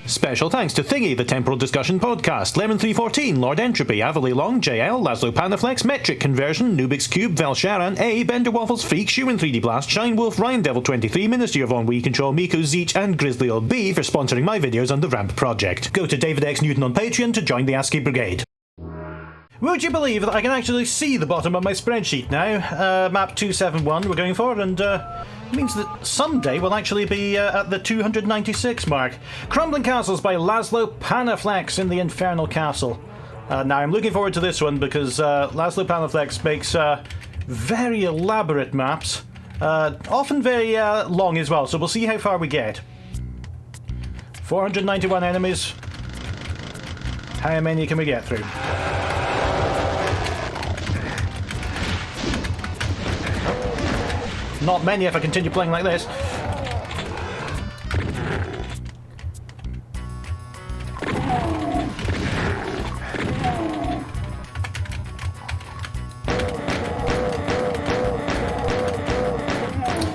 Special thanks to Thingy, the Temporal Discussion Podcast, Lemon314, Lord Entropy, Avally Long, JL, Lazlo Panaflex, Metric Conversion, Nubix Cube, Velsharan, A, Bender Waffles, Feek, Schumann 3D Blast, Shine Wolf, Ryan Devil 23, Ministry of Ennui Control, Miku, Zeech, and Grizzly Old B for sponsoring my videos on the Ramp project. Go to David X Newton on Patreon to join the ASCII Brigade. Would you believe that I can actually see the bottom of my spreadsheet now? Map 271 we're going for, and it means that someday we'll actually be at the 296 mark. Crumbling Castles by Lazlo Panaflex in the Infernal Castle. Now I'm looking forward to this one because Lazlo Panaflex makes very elaborate maps, often very long as well, so we'll see how far we get. 491 enemies. How many can we get through? Not many if I continue playing like this.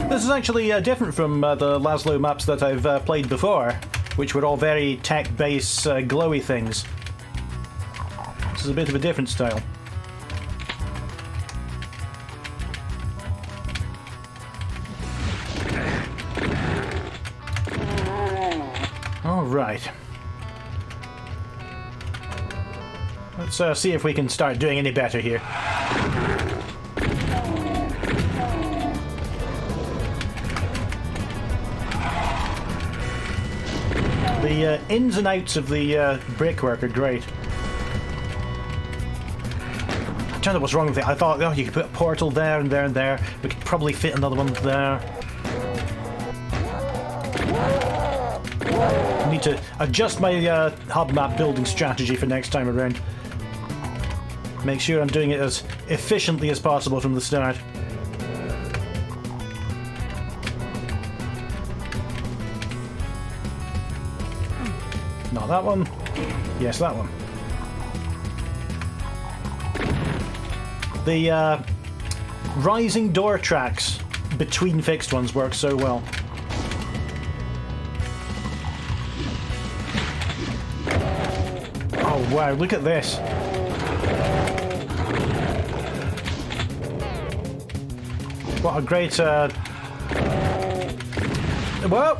This is actually different from the Lazlo maps that I've played before, which were all very tech-based, glowy things. This is a bit of a different style. Right. Let's see if we can start doing any better here. The ins and outs of the brickwork are great. I don't know what's wrong with it. I thought, oh, you could put a portal there and there and there. We could probably fit another one there. I need to adjust my hub map building strategy for next time around. Make sure I'm doing it as efficiently as possible from the start. Not that one. Yes, that one. The rising door tracks between fixed ones work so well. Wow, look at this. What a great... Whoa!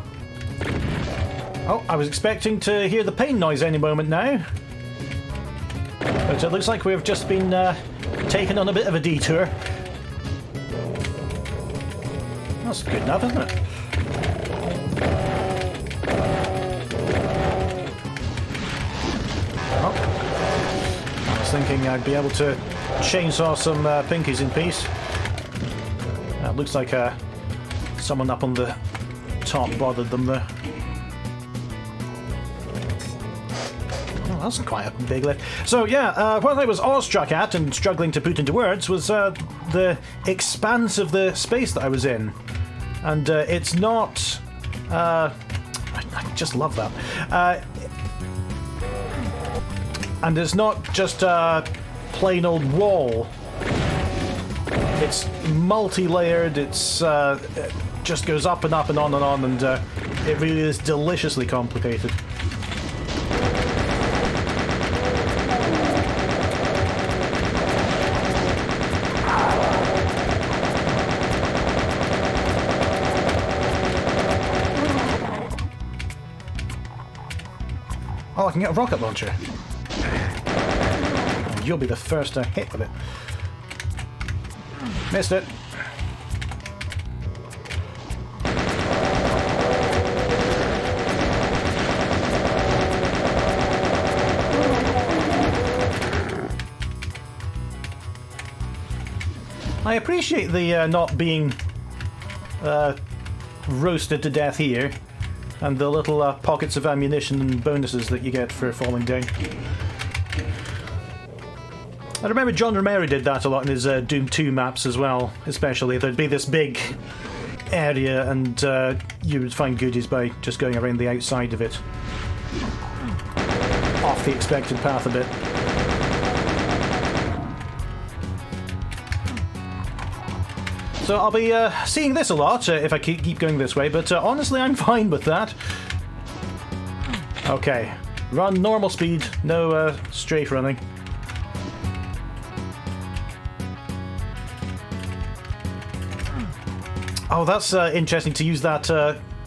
Oh, I was expecting to hear the pain noise any moment now. But it looks like we've just been taken on a bit of a detour. That's good enough, isn't it? Thinking I'd be able to chainsaw some pinkies in peace. Looks like someone up on the top bothered them there. Oh, that's quite a big lift. So yeah, what I was awestruck at and struggling to put into words was the expanse of the space that I was in. And it's not... I just love that. And it's not just a plain old wall. It's multi-layered, it just goes up and up and on, and it really is deliciously complicated. Oh, I can get a rocket launcher. You'll be the first to hit with it. Missed it. I appreciate the not being roasted to death here, and the little pockets of ammunition and bonuses that you get for falling down. I remember John Romero did that a lot in his Doom 2 maps as well, especially. There'd be this big area and you would find goodies by just going around the outside of it. Off the expected path a bit. So I'll be seeing this a lot if I keep going this way, but honestly I'm fine with that. Okay. Run normal speed, no strafe running. Oh, that's interesting to use that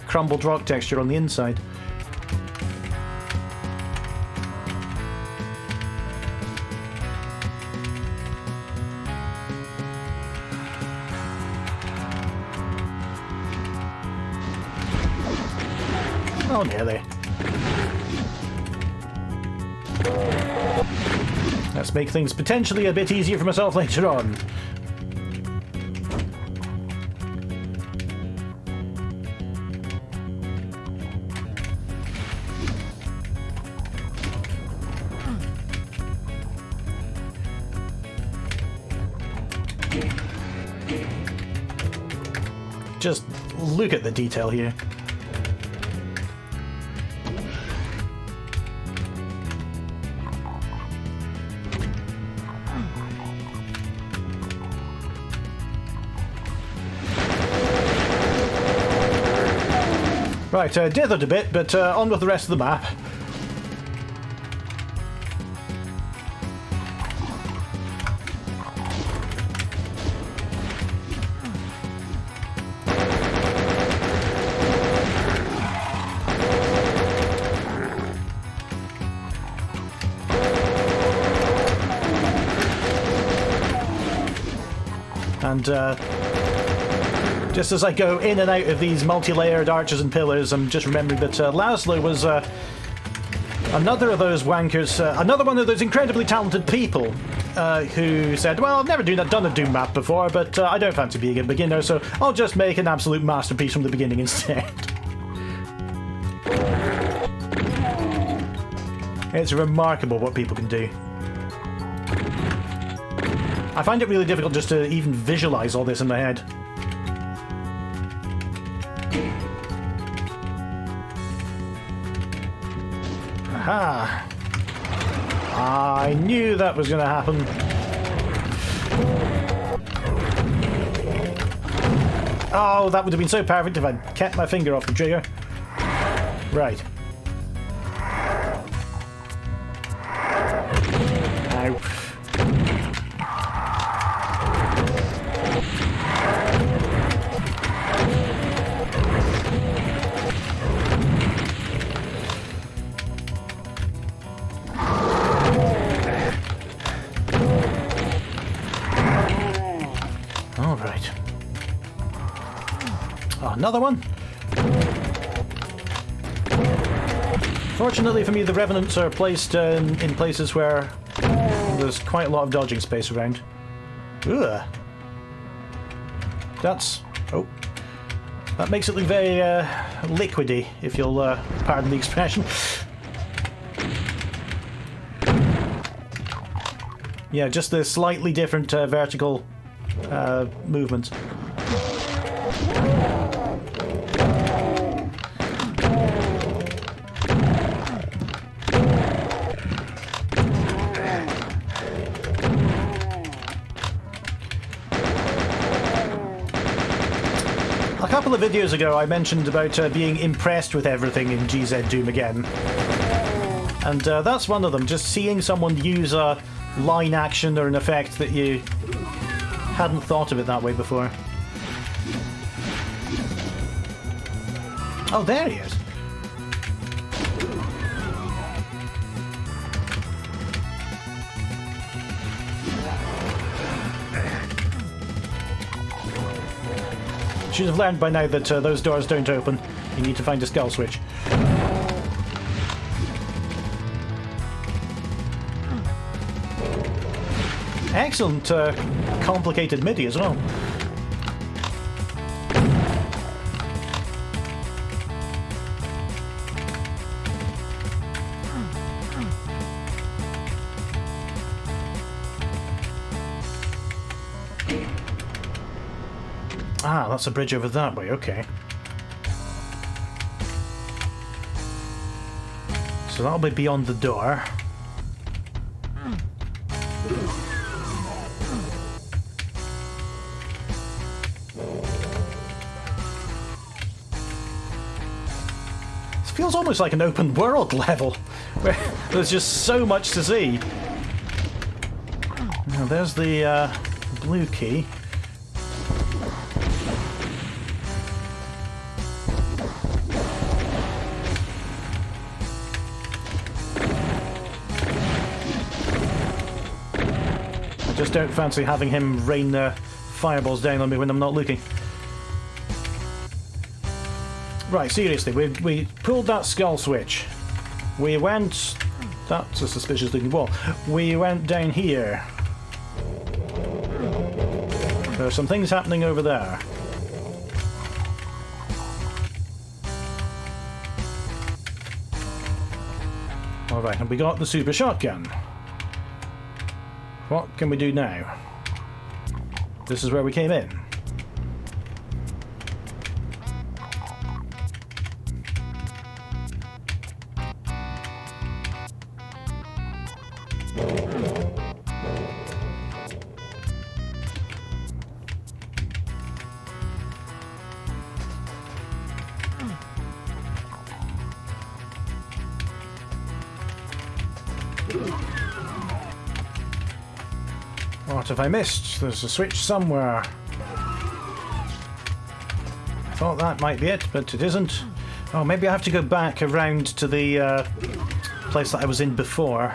crumbled rock texture on the inside. Oh, nearly. Let's make things potentially a bit easier for myself later on. Just look at the detail here. Right, dithered a bit, but on with the rest of the map. And just as I go in and out of these multi-layered arches and pillars, I'm just remembering that Lazlo was another of those wankers, another one of those incredibly talented people who said, well, I've never done a Doom map before, but I don't fancy being a beginner, so I'll just make an absolute masterpiece from the beginning instead. It's remarkable what people can do. I find it really difficult just to even visualize all this in my head. Aha! I knew that was going to happen. Oh, that would have been so perfect if I'd kept my finger off the trigger. Right. Ow. Another one. Fortunately for me, the revenants are placed in places where there's quite a lot of dodging space around. Ugh. That's... oh. That makes it look very liquidy, if you'll pardon the expression. Yeah, just the slightly different vertical movements. A couple of videos ago I mentioned about being impressed with everything in GZ Doom again. And that's one of them, just seeing someone use a line action or an effect that you hadn't thought of it that way before. Oh, there he is. Should have learned by now that those doors don't open. You need to find a skull switch. Excellent, complicated MIDI as well. Ah, that's a bridge over that way, okay. So that'll be beyond the door. feels almost like an open world level, where there's just so much to see. Now there's the blue key. I just don't fancy having him rain fireballs down on me when I'm not looking. Right, seriously, we pulled that skull switch. We went... That's a suspicious looking wall. We went down here. There are some things happening over there. Alright, and we got the super shotgun. What can we do now? This is where we came in. What have I missed? There's a switch somewhere. I thought that might be it, but it isn't. Oh, maybe I have to go back around to the place that I was in before.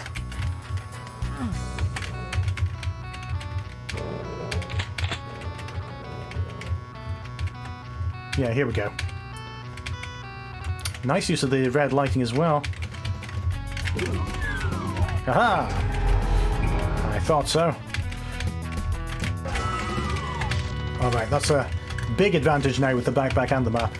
Yeah, here we go. Nice use of the red lighting as well. Aha! I thought so. Alright, that's a big advantage now with the backpack and the map.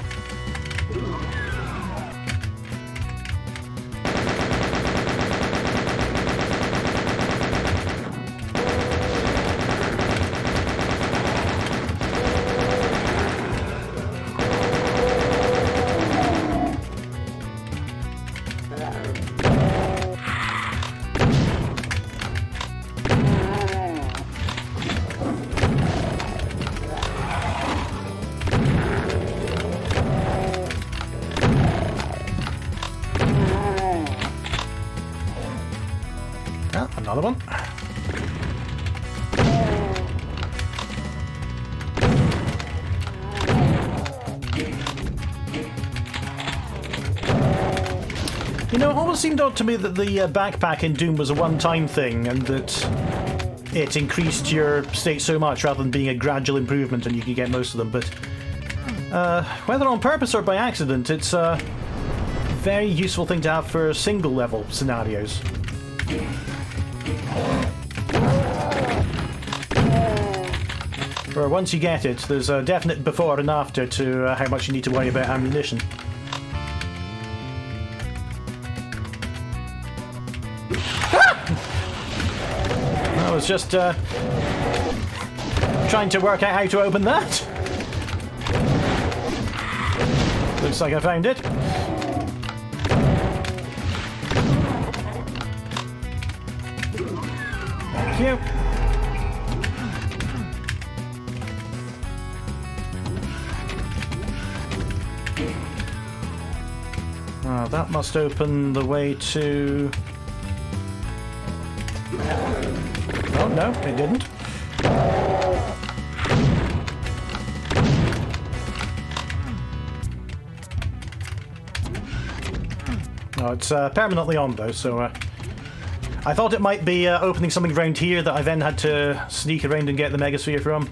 Another one. You know, it always seemed odd to me that the backpack in Doom was a one-time thing and that it increased your state so much rather than being a gradual improvement and you could get most of them, but whether on purpose or by accident, it's a very useful thing to have for single-level scenarios. Where once you get it, there's a definite before and after to how much you need to worry about ammunition. I was just trying to work out how to open that. Looks like I found it. Thank you. That must open the way to... Oh, no, it didn't. No, it's permanently on, though, so... I thought it might be opening something around here that I then had to sneak around and get the Megasphere from.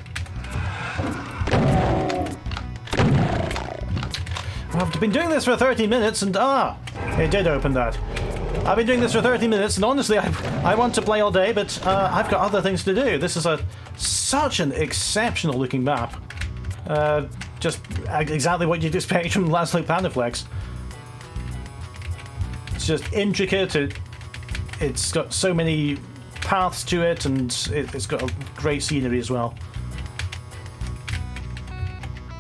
I've been doing this for 30 minutes and it did open that. I've been doing this for 30 minutes and honestly I want to play all day, but I've got other things to do. This is such an exceptional looking map. Just exactly what you'd expect from Lazlo Panaflex. It's just intricate, it's got so many paths to it, and it's got a great scenery as well.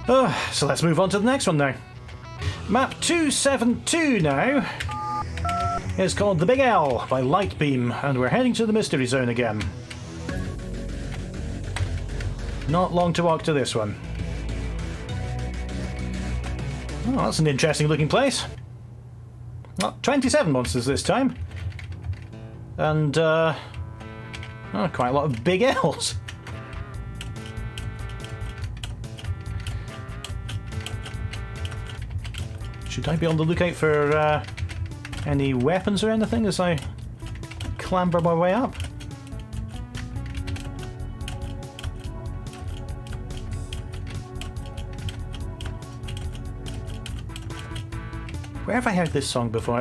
So let's move on to the next one now. Map 272 now is called The Big L by Lightbeam, and we're heading to the Mystery Zone again. Not long to walk to this one. Oh, that's an interesting looking place. Well, 27 monsters this time. And, oh, quite a lot of big L's. Should I be on the lookout for any weapons or anything as I clamber my way up? Where have I heard this song before?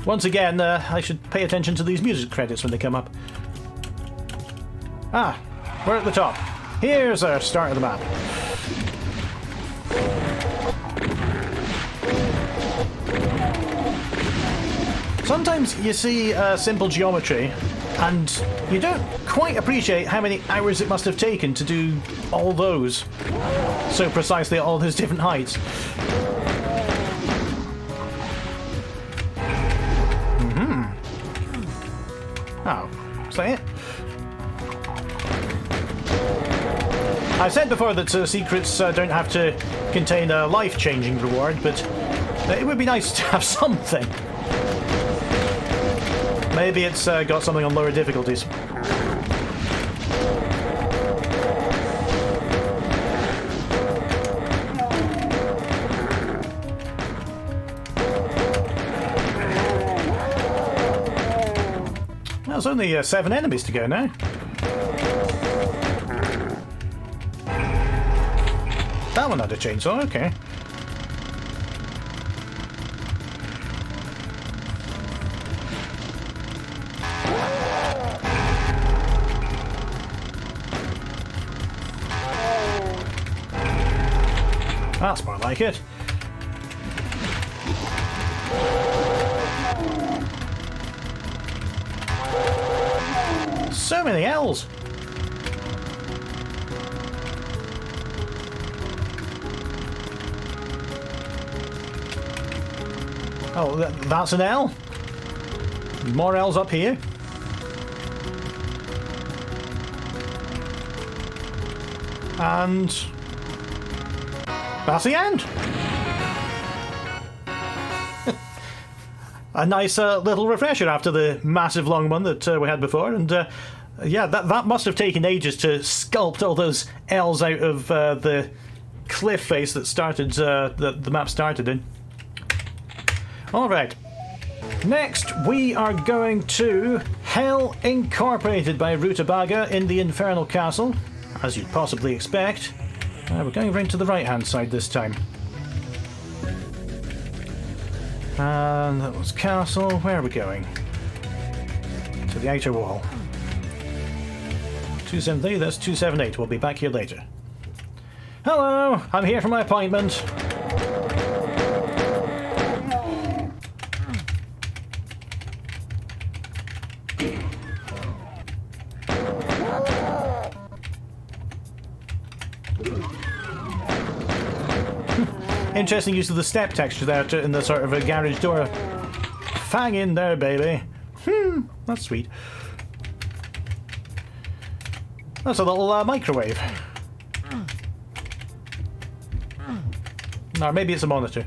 Once again, I should pay attention to these music credits when they come up. Ah, we're at the top. Here's our start of the map. Sometimes you see simple geometry and you don't quite appreciate how many hours it must have taken to do all those so precisely at all those different heights. Oh, is that it? I said before that secrets don't have to contain a life-changing reward, but it would be nice to have something. Maybe it's got something on lower difficulties. There's only 7 enemies to go now. That one had a chainsaw, okay. That's more like it. So many L's. Oh, that's an L. More L's up here. And that's the end. A nice little refresher after the massive long one that we had before, and yeah, that must have taken ages to sculpt all those L's out of the cliff face that started the map started in. Alright, next we are going to Hell Incorporated by Rutabaga in the Infernal Castle, as you'd possibly expect. We're going around to the right hand side this time. And that was castle. Where are we going? To the outer wall. 273, that's 278. We'll be back here later. Hello, I'm here for my appointment. Interesting use of the step texture there in the sort of a garage door. Fang in there, baby. That's sweet. That's a little microwave. Or maybe it's a monitor.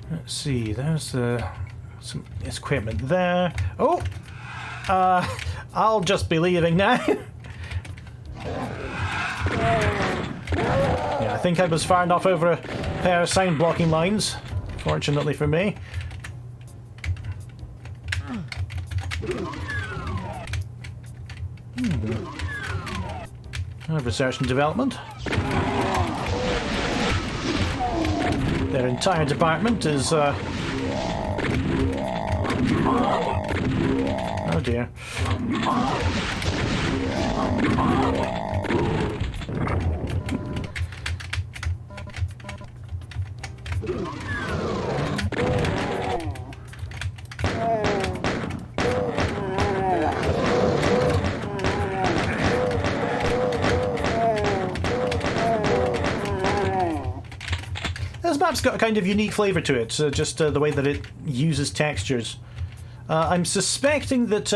Let's see, there's some equipment there. Oh! I'll just be leaving now. Yeah, I think I was far enough over a pair of sound blocking lines, fortunately for me. Research and development. Their entire department is oh dear. This map's got a kind of unique flavour to it, just the way that it uses textures. I'm suspecting that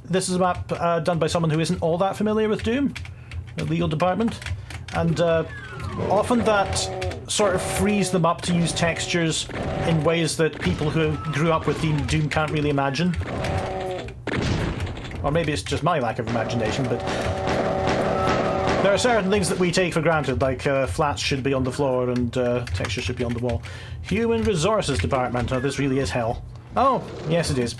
this is a map done by someone who isn't all that familiar with Doom, the legal department, and often that sort of frees them up to use textures in ways that people who grew up with Doom can't really imagine. Or maybe it's just my lack of imagination, but there are certain things that we take for granted, like flats should be on the floor and textures should be on the wall. Human Resources Department. Oh, this really is hell. Oh, yes it is.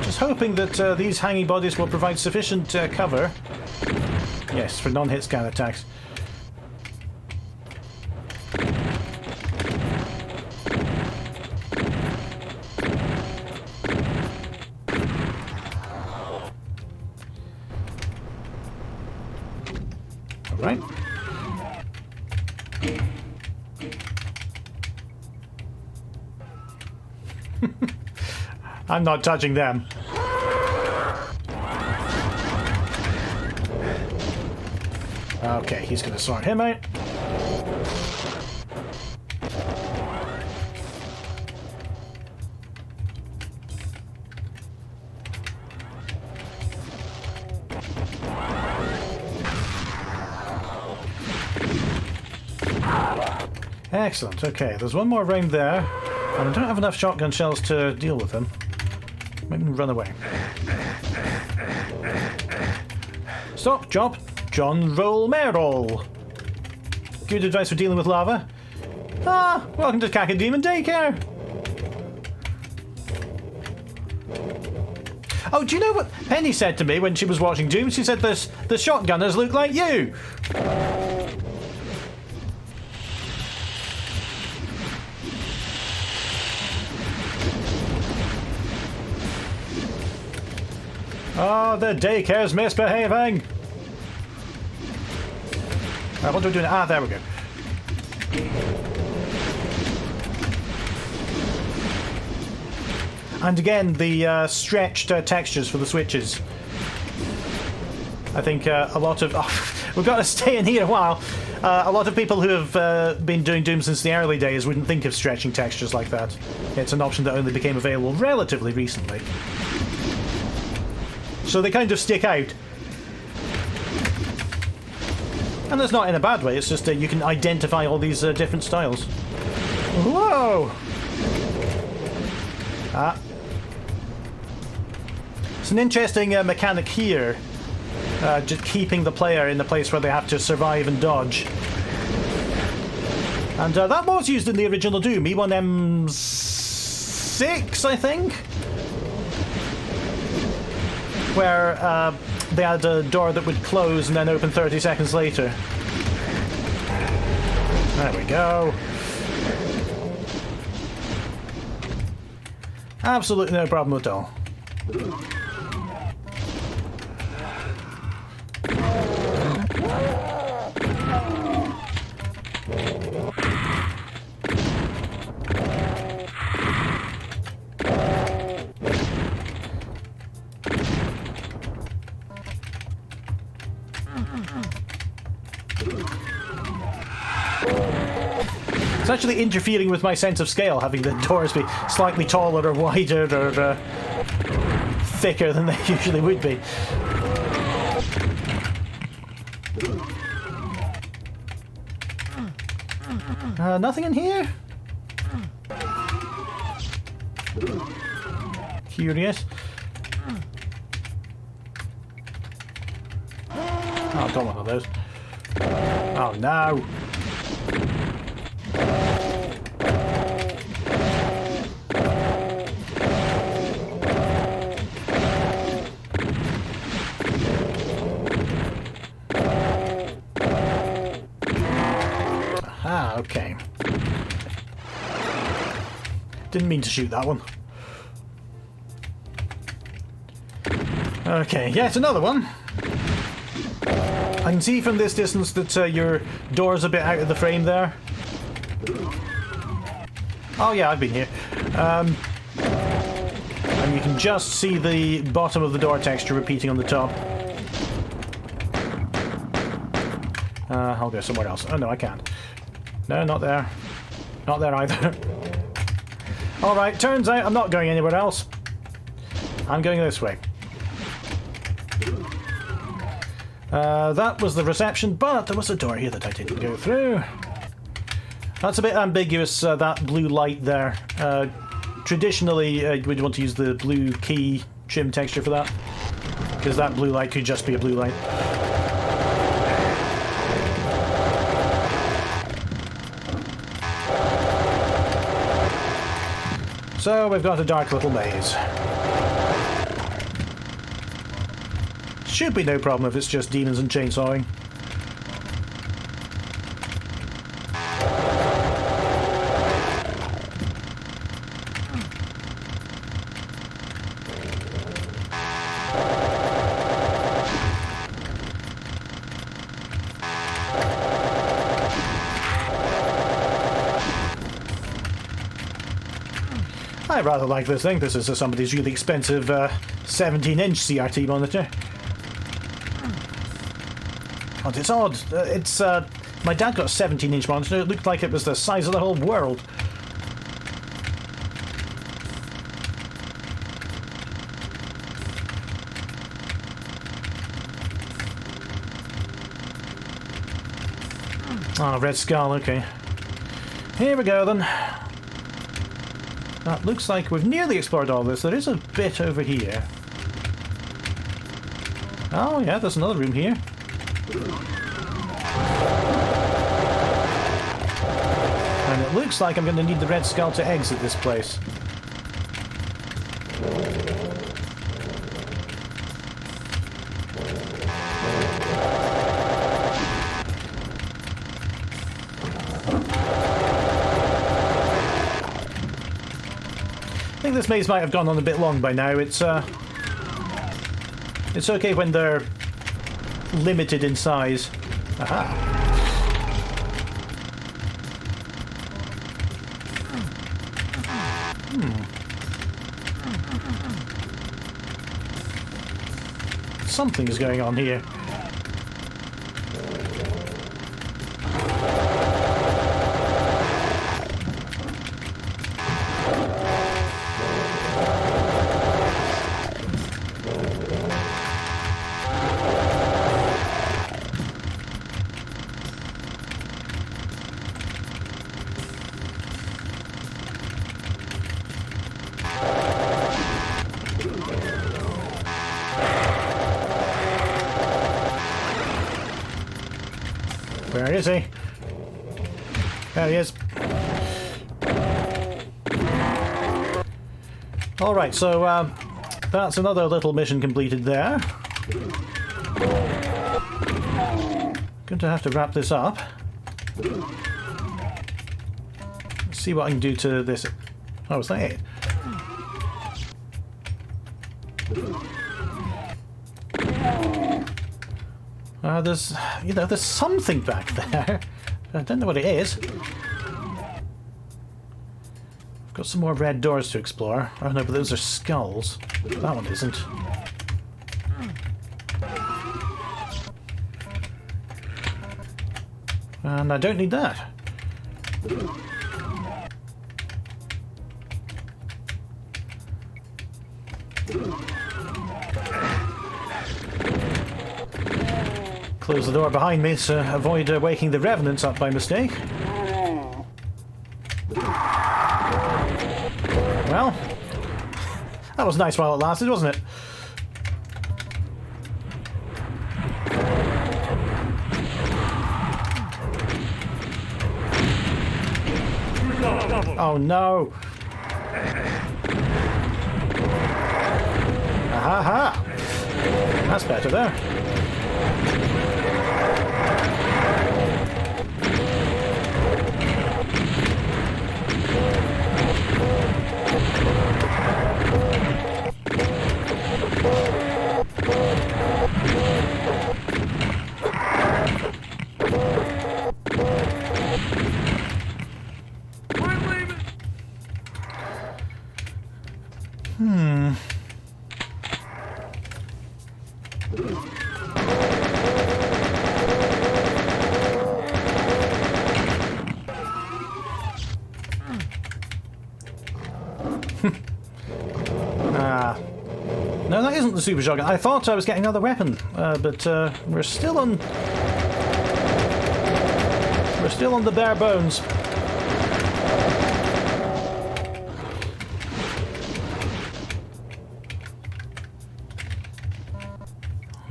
Just hoping that these hanging bodies will provide sufficient cover. Yes, for non-hit scan attacks. Right. I'm not touching them. Okay, he's gonna sort him out. Excellent, okay, there's one more round there, and I don't have enough shotgun shells to deal with him. Maybe run away. Stop, job. John Roll-Merrill. Good advice for dealing with lava. Ah, welcome to Cacodemon Daycare. Oh, do you know what Penny said to me when she was watching Doom? She said the shotgunners look like you. Oh, the daycare's misbehaving. What do we do now? Ah, there we go. And again, the stretched textures for the switches. I think a lot of... Oh, we've got to stay in here a while. A lot of people who have been doing Doom since the early days wouldn't think of stretching textures like that. It's an option that only became available relatively recently. So they kind of stick out. And that's not in a bad way, it's just that you can identify all these different styles. Whoa! Ah. It's an interesting mechanic here. Just keeping the player in the place where they have to survive and dodge. And that was used in the original Doom, E1M6, I think? Where they had a door that would close and then open 30 seconds later. There we go. Absolutely no problem at all. It's actually interfering with my sense of scale, having the doors be slightly taller or wider or thicker than they usually would be. Nothing in here? Curious. Oh, I don't want one of those. Oh no! Ah, okay. Didn't mean to shoot that one. Okay, yet another one. I can see from this distance that your door's a bit out of the frame there. Oh yeah, I've been here. And you can just see the bottom of the door texture repeating on the top. I'll go somewhere else. Oh no, I can't. No, not there. Not there either. Alright, turns out I'm not going anywhere else. I'm going this way. That was the reception, but there was a door here that I didn't go through. That's a bit ambiguous, that blue light there. Traditionally, we'd want to use the blue key trim texture for that, because that blue light could just be a blue light. So we've got a dark little maze. Should be no problem if it's just demons and chainsawing. I rather like this thing. This is somebody's really expensive 17-inch CRT monitor. Oh, it's odd. My dad got a 17-inch monitor. It looked like it was the size of the whole world. Oh, red skull. Okay. Here we go then. That looks like we've nearly explored all this. There is a bit over here. Oh yeah, there's another room here. And it looks like I'm going to need the red skull to exit this place. I think this maze might have gone on a bit long by now. It's okay when they're limited in size. Aha. Something is going on here. Where is he? There he is. Alright, so that's another little mission completed there. Going to have to wrap this up. Let's see what I can do to this. Oh, is that it? There's something back there. I don't know what it is. I've got some more red doors to explore. Oh no, but those are skulls. That one isn't. And I don't need that. Close the door behind me to avoid waking the revenants up by mistake. Well, that was nice while it lasted, wasn't it? Oh no! Aha! That's better there. wasn't the super shotgun. I thought I was getting another weapon, but we're still on... We're still on the bare bones.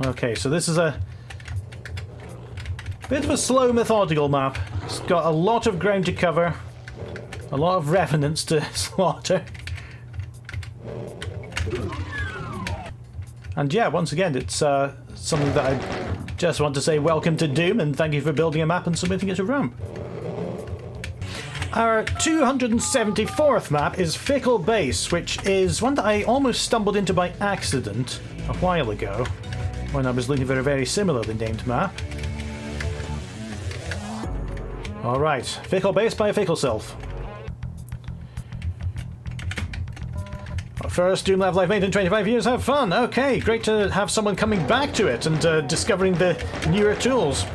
Okay, so this is a bit of a slow, methodical map. It's got a lot of ground to cover, a lot of revenants to slaughter. And yeah, once again, it's something that I just want to say welcome to Doom, and thank you for building a map and submitting it to Rump. Our 274th map is Fickle Base, which is one that I almost stumbled into by accident a while ago, when I was looking for a very similarly named map. Alright, Fickle Base by FickleSylph. First Doom level I've made in 25 years, have fun! Okay, great to have someone coming back to it and discovering the newer tools.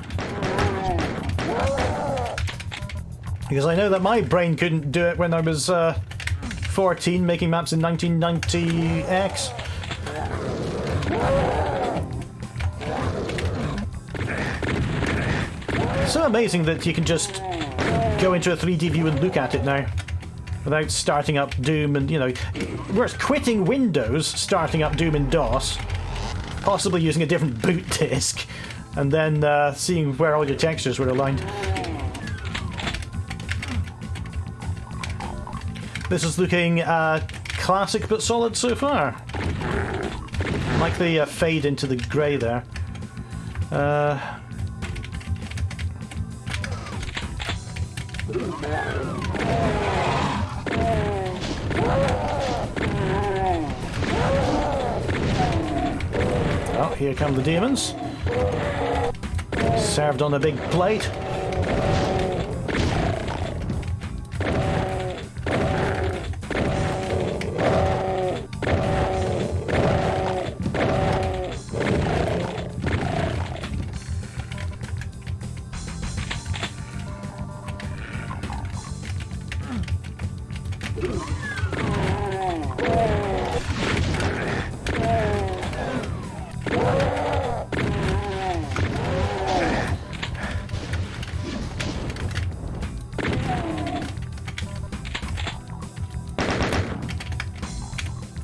Because I know that my brain couldn't do it when I was 14, making maps in 1990X. So amazing that you can just go into a 3D view and look at it now without starting up Doom and, you know, worse, quitting Windows, starting up Doom in DOS, possibly using a different boot disk, and then seeing where all your textures were aligned. This is looking classic but solid so far. I like the fade into the grey there. Oh, here come the demons. Served on a big plate.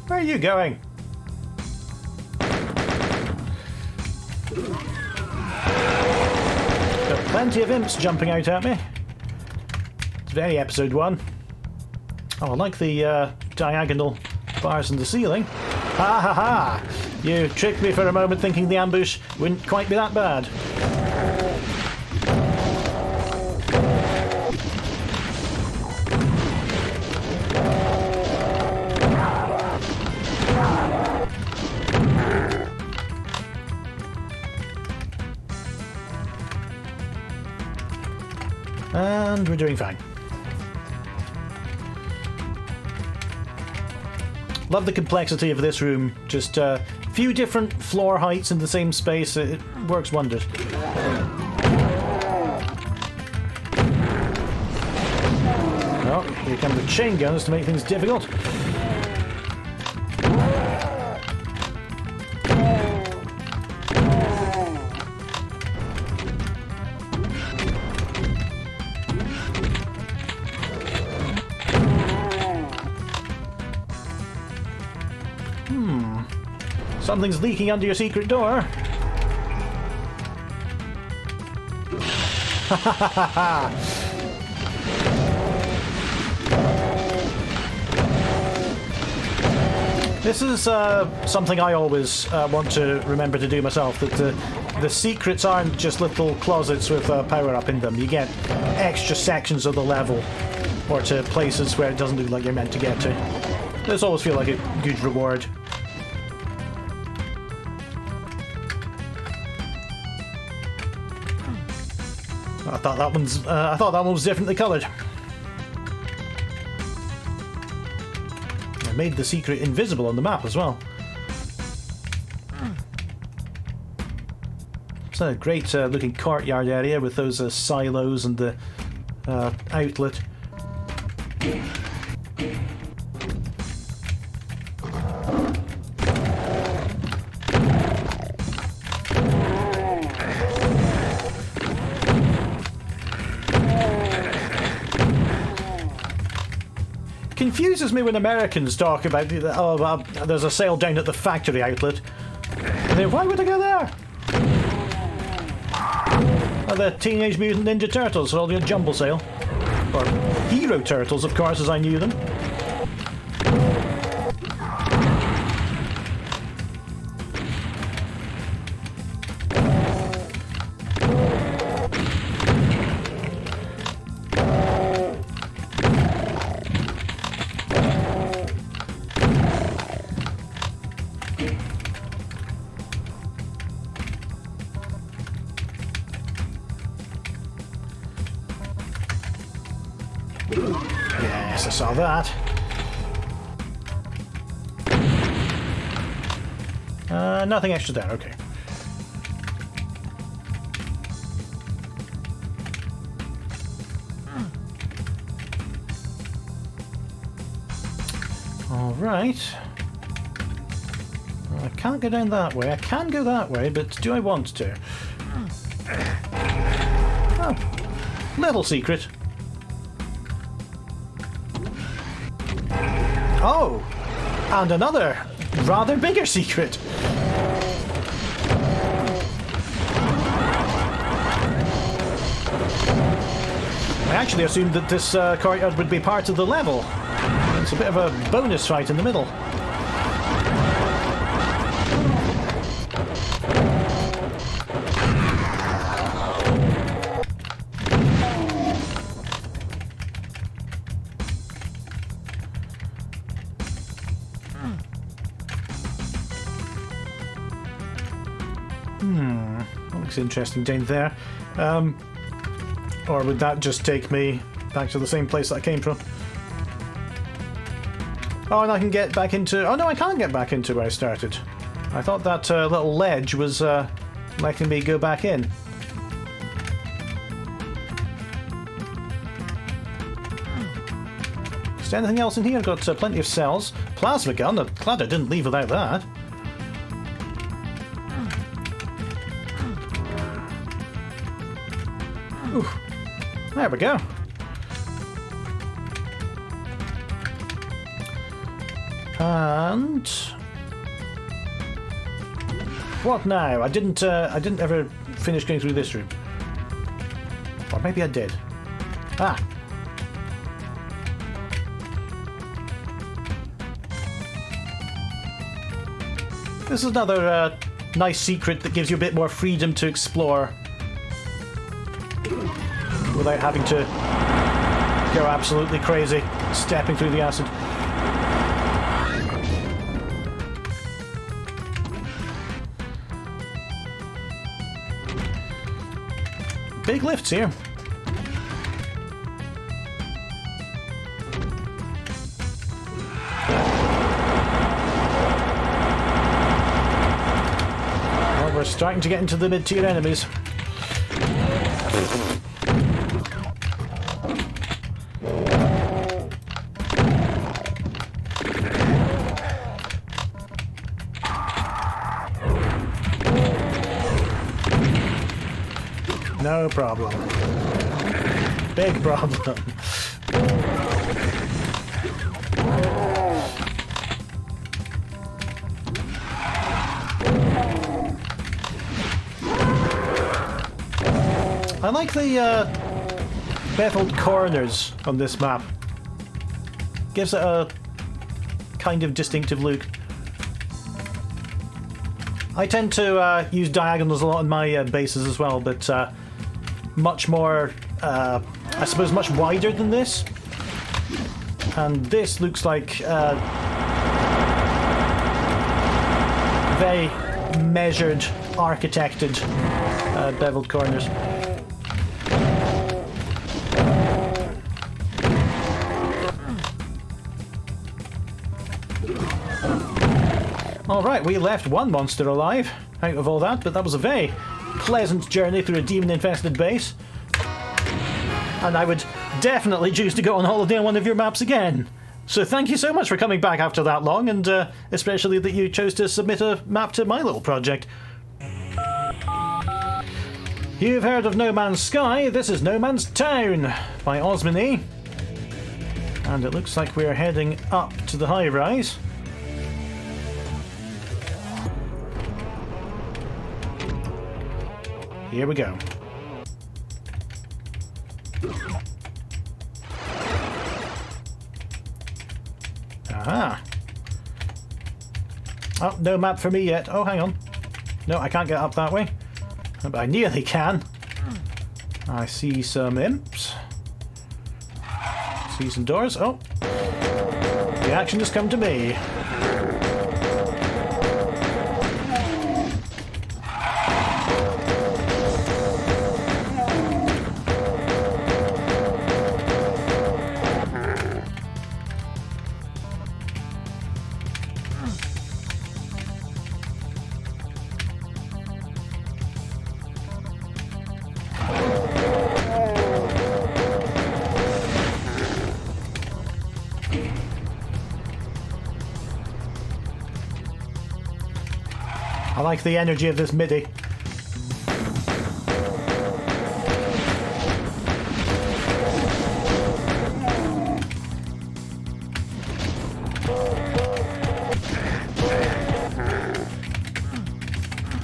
Where are you going? Got plenty of imps jumping out at me. It's very episode 1. Oh, I like the diagonal bars in the ceiling. Ha ha ha! You tricked me for a moment thinking the ambush wouldn't quite be that bad. And we're doing fine. Love the complexity of this room. Just a few different floor heights in the same space. It works wonders. Oh, here come the chain guns to make things difficult. Something's leaking under your secret door. Ha ha ha ha! This is something I always want to remember to do myself, that the secrets aren't just little closets with power-up in them. You get extra sections of the level, or to places where it doesn't look like you're meant to get to. Those always feel like a good reward. I thought that one was differently coloured. I made the secret invisible on the map as well. It's a great looking courtyard area with those silos and the outlet. confuses me when Americans talk about, there's a sale down at the factory outlet. And then, why would I go there? Oh, the Teenage Mutant Ninja Turtles for all your jumble sale. Or Hero Turtles, of course, as I knew them. Yes, I saw that. Nothing extra there, okay. Alright. I can't go down that way. I can go that way, but do I want to? Oh, little secret. Oh, and another rather bigger secret. I actually assumed that this courtyard would be part of the level. It's a bit of a bonus fight in the middle. That looks interesting down there. Or would that just take me back to the same place that I came from? Oh, and I can get back into... Oh no, I can't get back into where I started. I thought that little ledge was letting me go back in. Is there anything else in here? I've got plenty of cells. Plasma gun. I'm glad I didn't leave without that. Oof. There we go. And what now? I didn't ever finish going through this room. Or maybe I did. Ah. This is another nice secret that gives you a bit more freedom to explore without having to go absolutely crazy stepping through the acid. Big lifts here. Well, we're starting to get into the mid-tier enemies. No problem. Big problem. I like the beveled corners on this map. Gives it a kind of distinctive look. I tend to use diagonals a lot on my bases as well, but much more, I suppose, much wider than this. And this looks like very measured, architected beveled corners. Alright, we left one monster alive out of all that, but that was a very pleasant journey through a demon-infested base. And I would definitely choose to go on holiday on one of your maps again. So thank you so much for coming back after that long, and especially that you chose to submit a map to my little project. You've heard of No Man's Sky, this is No Man's Town by osminee. And it looks like we're heading up to the high rise. Here we go. Aha! Oh, no map for me yet. Oh, hang on. No, I can't get up that way. But I nearly can. I see some imps. See some doors. Oh! The action has come to me. I like the energy of this MIDI.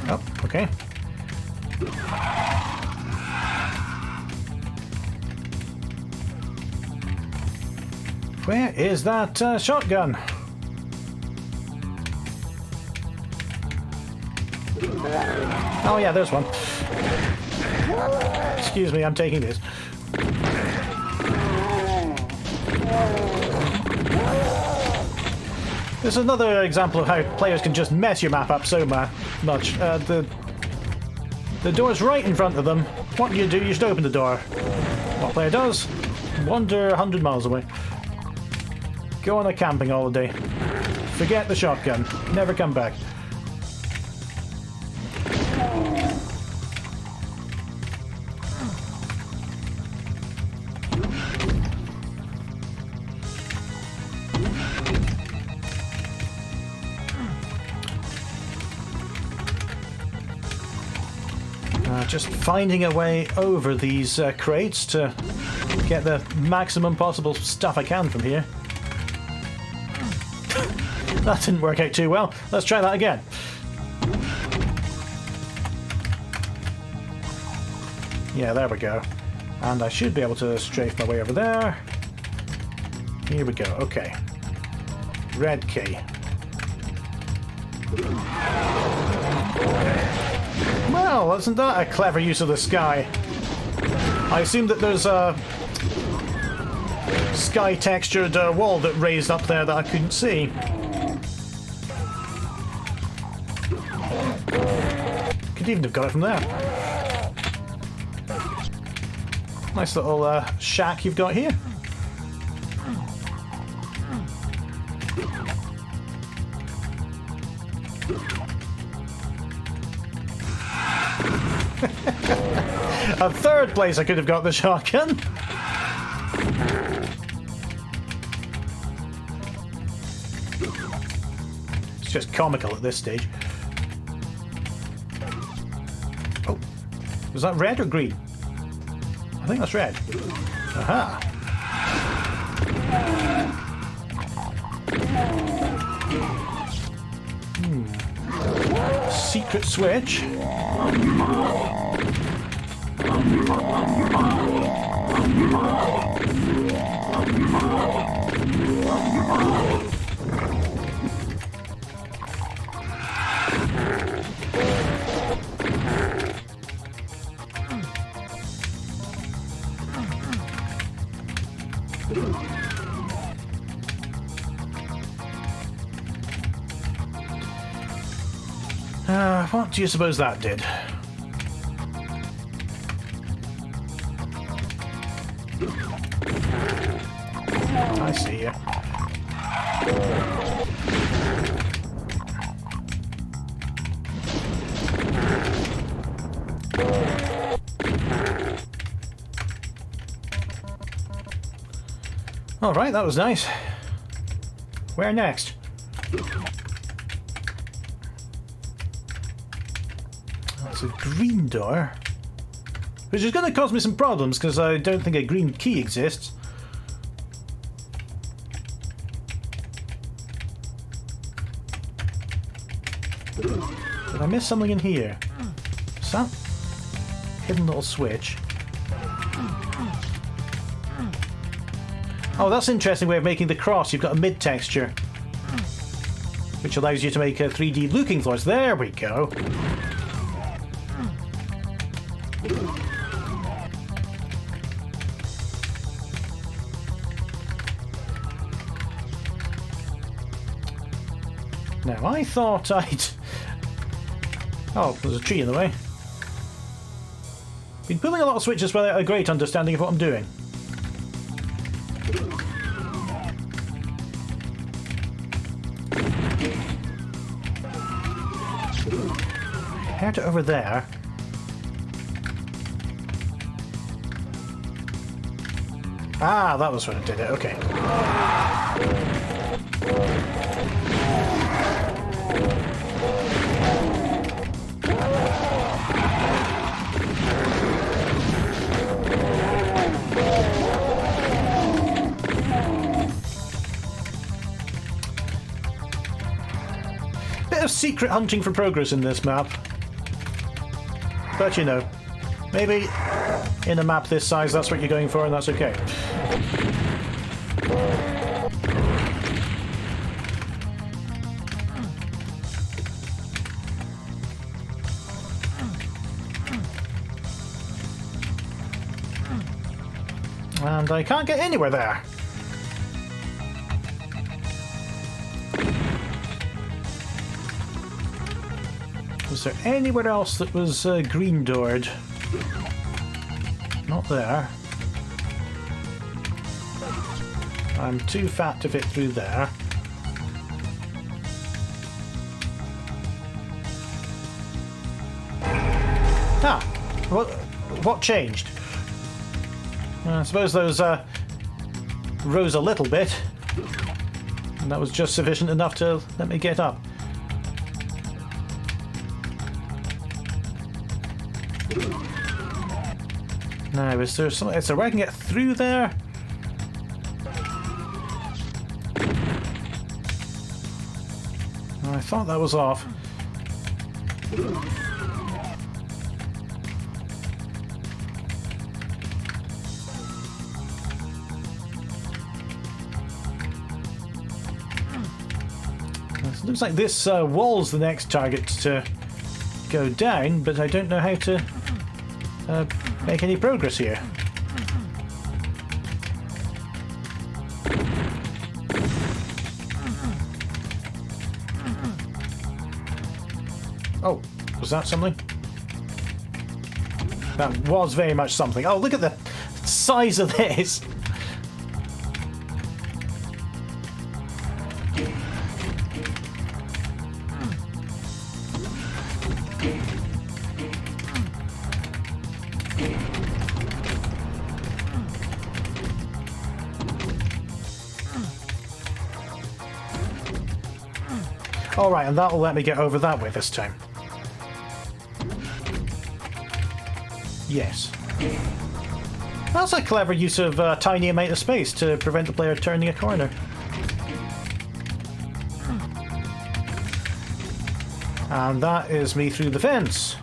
Oh, okay. Where is that shotgun? Oh yeah, there's one. Excuse me, I'm taking this. This is another example of how players can just mess your map up so much. The door's right in front of them. What do? You just open the door. What player does? Wander 100 miles away. Go on a camping holiday. Forget the shotgun. Never come back. Just finding a way over these crates to get the maximum possible stuff I can from here. That didn't work out too well. Let's try that again. Yeah, there we go. And I should be able to strafe my way over there. Here we go. Okay. Red key. Well, isn't that a clever use of the sky? I assume that there's a sky textured wall that raised up there that I couldn't see. Could even have got it from there. Nice little shack you've got here. A third place I could have got the shotgun. It's just comical at this stage. Oh, was that red or green? I think that's red. Aha. Secret switch. What do you suppose that did? I see you. All right, that was nice. Where next? That's a green door. Which is going to cause me some problems because I don't think a green key exists. Did I miss something in here? Is that hidden little switch? Oh, that's an interesting way of making the cross. You've got a mid texture, which allows you to make 3D looking floors. There we go. Now, I thought I'd... Oh, there's a tree in the way. Been pulling a lot of switches without a great understanding of what I'm doing. I heard it over there. Ah, that was when it did it, okay. Bit of secret hunting for progress in this map. But you know, maybe in a map this size that's what you're going for and that's okay. And I can't get anywhere there. Was there anywhere else that was green doored? Not there. I'm too fat to fit through there. Ah! What changed? I suppose those rose a little bit, and that was just sufficient enough to let me get up. Now, is there something? Is there a way I can get through there? I thought that was off. It looks like this wall's the next target to go down, but I don't know how to make any progress here. Oh, was that something? That was very much something. Oh, look at the size of this! Alright, and that'll let me get over that way this time. Yes. That's a clever use of a tiny amount of space to prevent the player turning a corner. And that is me through the fence.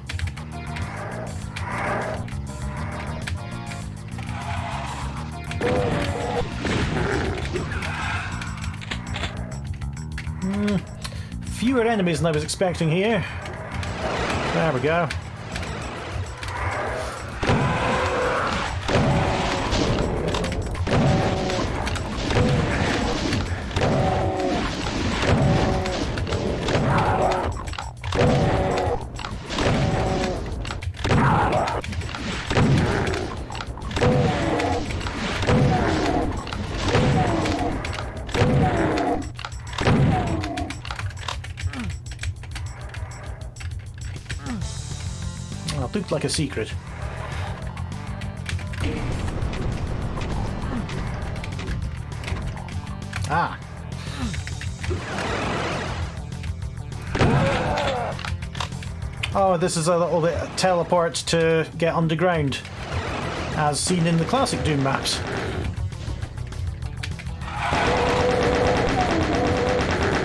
Fewer enemies than I was expecting here. There we go. Looked like a secret. Ah. Oh, this is a little bit teleport to get underground, as seen in the classic Doom maps.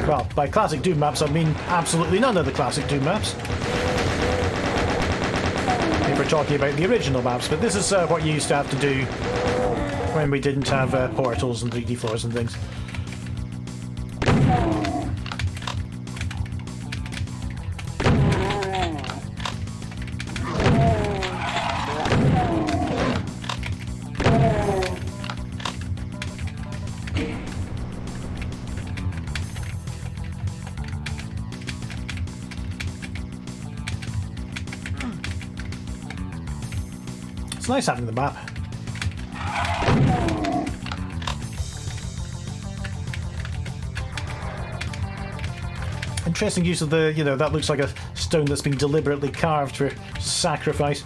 Well, by classic Doom maps I mean absolutely none of the classic Doom maps. If we're talking about the original maps, but this is what you used to have to do when we didn't have portals and 3D floors and things. It's nice having the map. Interesting use of the, that looks like a stone that's been deliberately carved for sacrifice.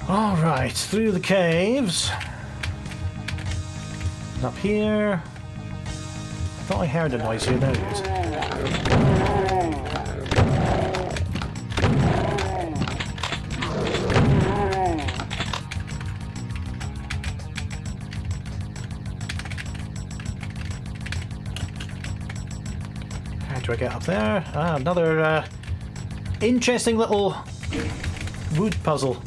Alright, through the caves. Up here. I thought I heard a noise here, there it is. How do I get up there? Ah, another interesting little wood puzzle.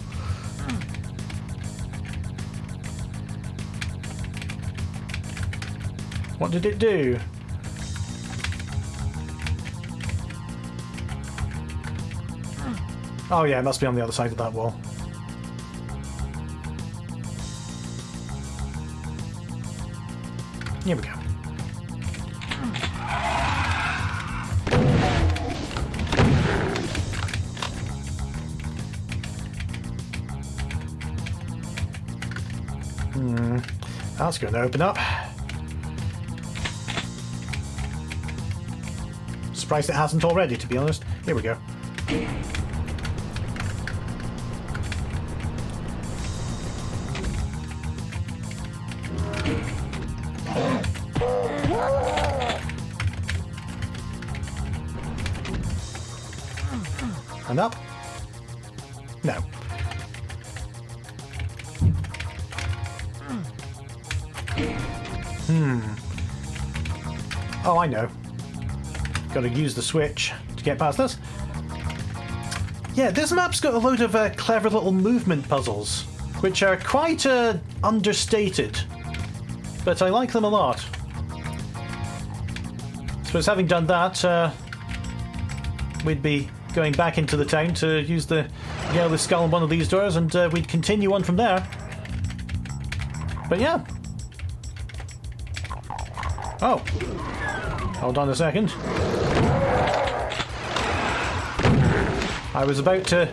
What did it do? Oh yeah, it must be on the other side of that wall. Here we go. That's going to open up. Surprised it hasn't already, to be honest. Here we go. And up? No. Oh, I know. Got to use the switch to get past this. Yeah, this map's got a load of clever little movement puzzles, which are quite understated, but I like them a lot. So, having done that, we'd be going back into the town to use the yellow skull on one of these doors, and we'd continue on from there. But yeah. Oh. Hold on a second. I was about to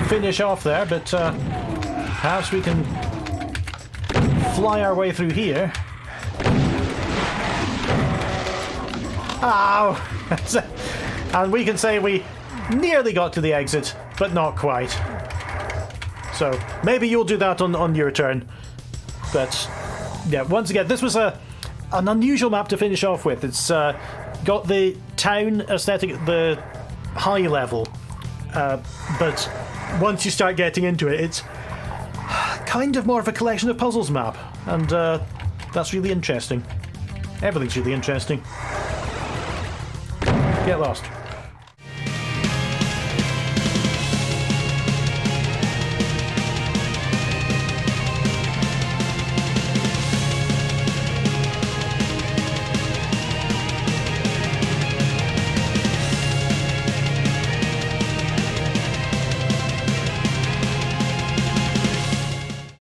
finish off there, but perhaps we can fly our way through here. Ow! And we can say we nearly got to the exit, but not quite. So maybe you'll do that on your turn. But yeah, once again, this was an unusual map to finish off with. It's got the town aesthetic at the high level, but once you start getting into it, it's kind of more of a collection of puzzles map, and that's really interesting. Everything's really interesting. Get lost.